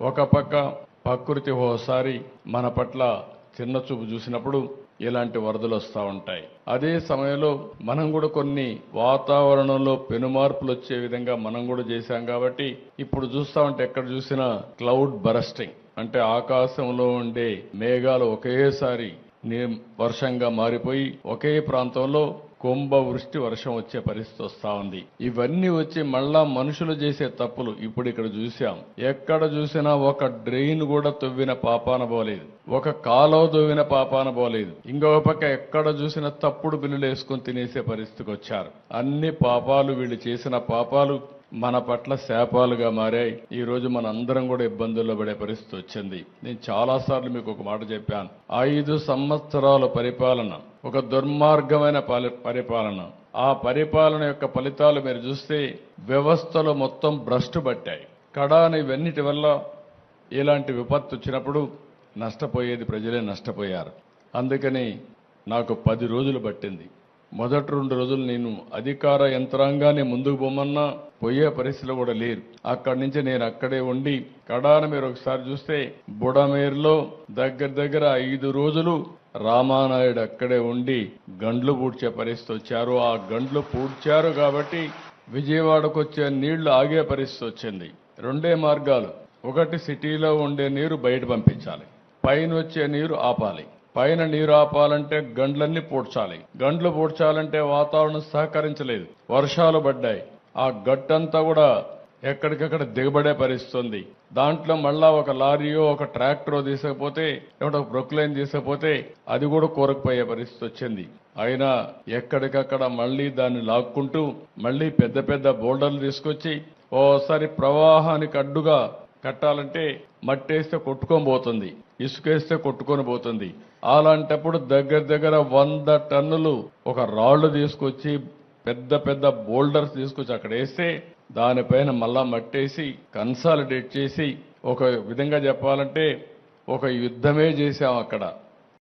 ఒక పక్క ప్రకృతి ఓసారి మన పట్ల చిన్న చూపు చూసినప్పుడు ఇలాంటి వరదలు వస్తూ ఉంటాయి. అదే సమయంలో మనం కూడా కొన్ని వాతావరణంలో పెనుమార్పులు వచ్చే విధంగా మనం కూడా చేశాం కాబట్టి ఇప్పుడు చూస్తా ఉంటే ఎక్కడ చూసినా క్లౌడ్ బరస్టింగ్ అంటే ఆకాశంలో ఉండే మేఘాలు ఒకేసారి వర్షంగా మారిపోయి ఒకే ప్రాంతంలో కుంభవృష్టి వర్షం వచ్చే పరిస్థితి వస్తా ఉంది. ఇవన్నీ వచ్చి మళ్ళా మనుషులు చేసే తప్పులు ఇప్పుడు ఇక్కడ చూశాం. ఎక్కడ చూసినా ఒక డ్రైన్ కూడా తవ్విన పాపాన పోలేదు, ఒక కాలువ తవ్విన పాపాన పోలేదు. ఇంకొక పక్క ఎక్కడ చూసినా తప్పుడు బిల్లులు వేసుకొని తినేసే పరిస్థితికి వచ్చారు. అన్ని పాపాలు వీళ్ళు చేసిన పాపాలు మన పట్ల శాపాలుగా మారాయి. ఈ రోజు మన అందరం కూడా ఇబ్బందుల్లో పడే పరిస్థితి వచ్చింది. నేను చాలాసార్లు మీకు ఒక మాట చెప్పాను. 5 సంవత్సరాల పరిపాలన ఒక దుర్మార్గమైన పరిపాలన. ఆ పరిపాలన యొక్క ఫలితాలు మీరు చూస్తే వ్యవస్థలు మొత్తం భ్రష్టు పట్టాయి. కడాన ఇవన్నిటి వల్ల ఇలాంటి విపత్తు వచ్చినప్పుడు నష్టపోయేది ప్రజలే నష్టపోయారు. అందుకని నాకు 10 రోజులు పట్టింది. మొదటి 2 రోజులు నేను అధికార యంత్రాంగాన్ని ముందుకు పోమన్నా పోయే పరిస్థితులు కూడా లేరు. అక్కడి నుంచి నేను అక్కడే ఉండి కడాన మీరు ఒకసారి చూస్తే బుడమేరులో దగ్గర 5 రోజులు రామానాయుడు అక్కడే ఉండి గండ్లు పూడ్చే పరిస్థితి వచ్చారు. ఆ గండ్లు పూడ్చారు కాబట్టి విజయవాడకు వచ్చే నీళ్లు ఆగే పరిస్థితి వచ్చింది. 2 మార్గాలు. ఒకటి సిటీలో ఉండే నీరు బయట పంపించాలి, పైన వచ్చే నీరు ఆపాలి. పైన నీరు ఆపాలంటే గండ్లన్నీ పూడ్చాలి. గండ్లు పూడ్చాలంటే వాతావరణం సహకరించలేదు, వర్షాలు పడ్డాయి. ఆ గట్టంతా కూడా ఎక్కడికక్కడ దిగబడే పరిస్థితుంది. దాంట్లో మళ్ళా ఒక లారీయో ఒక ట్రాక్టరో తీసుకపోతే ఒక ప్రొక్లైన్ తీసుకపోతే అది కూడా కూరకపోయే పరిస్థితి వచ్చింది. అయినా ఎక్కడికక్కడ మళ్ళీ దాన్ని లాక్కుంటూ మళ్ళీ పెద్ద పెద్ద బోల్డర్లు తీసుకొచ్చి ఓసారి ప్రవాహానికి అడ్డుగా కట్టాలంటే మట్టేస్తే కొట్టుకొని పోతుంది, ఇసుకేస్తే కొట్టుకొని పోతుంది. అలాంటప్పుడు దగ్గర 100 టన్నులు ఒక రాళ్లు తీసుకొచ్చి పెద్ద పెద్ద బోల్డర్స్ తీసుకొచ్చి అక్కడ వేస్తే దానిపైన మళ్ళా మట్టేసి కన్సాలిడేట్ చేసి ఒక విధంగా చెప్పాలంటే ఒక యుద్ధమే చేశాం అక్కడ.